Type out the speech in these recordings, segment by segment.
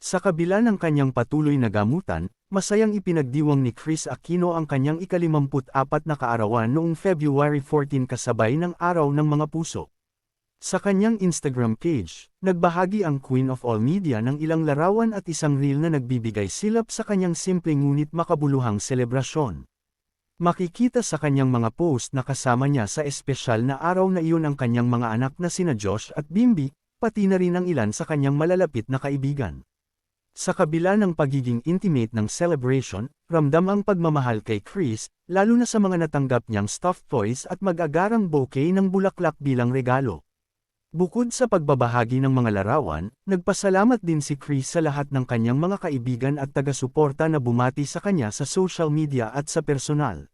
Sa kabila ng kanyang patuloy na gamutan, masayang ipinagdiwang ni Kris Aquino ang kanyang ika-54 na kaarawan noong February 14 kasabay ng Araw ng Mga Puso. Sa kanyang Instagram page, nagbahagi ang Queen of All Media ng ilang larawan at isang reel na nagbibigay silap sa kanyang simpleng ngunit makabuluhang selebrasyon. Makikita sa kanyang mga post na kasama niya sa espesyal na araw na iyon ang kanyang mga anak na sina Josh at Bimby, pati na rin ang ilan sa kanyang malalapit na kaibigan. Sa kabila ng pagiging intimate ng celebration, ramdam ang pagmamahal kay Kris, lalo na sa mga natanggap niyang stuffed toys at mag-agarang bouquet ng bulaklak bilang regalo. Bukod sa pagbabahagi ng mga larawan, nagpasalamat din si Kris sa lahat ng kanyang mga kaibigan at taga-suporta na bumati sa kanya sa social media at sa personal.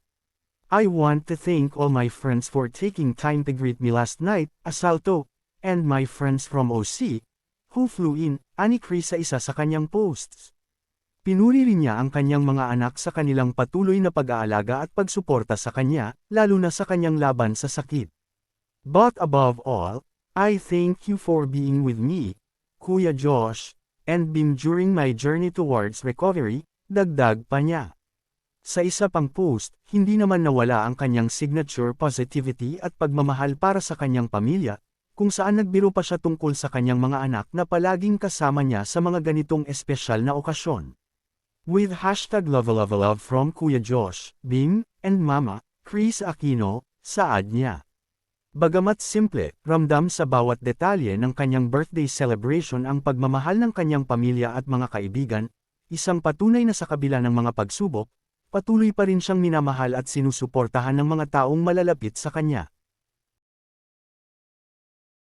"I want to thank all my friends for taking time to greet me last night, Asalto, and my friends from OC, who flew in," ani Kris sa isa sa kanyang posts. Pinuri rin niya ang kanyang mga anak sa kanilang patuloy na pag-aalaga at pagsuporta sa kanya, lalo na sa kanyang laban sa sakit. "But above all, I thank you for being with me, Kuya Josh, and Bim during my journey towards recovery," dagdag pa niya. Sa isa pang post, hindi naman nawala ang kanyang signature positivity at pagmamahal para sa kanyang pamilya, kung saan nagbiro pa siya tungkol sa kanyang mga anak na palaging kasama niya sa mga ganitong espesyal na okasyon. With #LoveLoveLove from Kuya Josh, Bim, and Mama, Kris Aquino, saad niya. Bagamat simple, ramdam sa bawat detalye ng kanyang birthday celebration ang pagmamahal ng kanyang pamilya at mga kaibigan, isang patunay na sa kabila ng mga pagsubok, patuloy pa rin siyang minamahal at sinusuportahan ng mga taong malalapit sa kanya.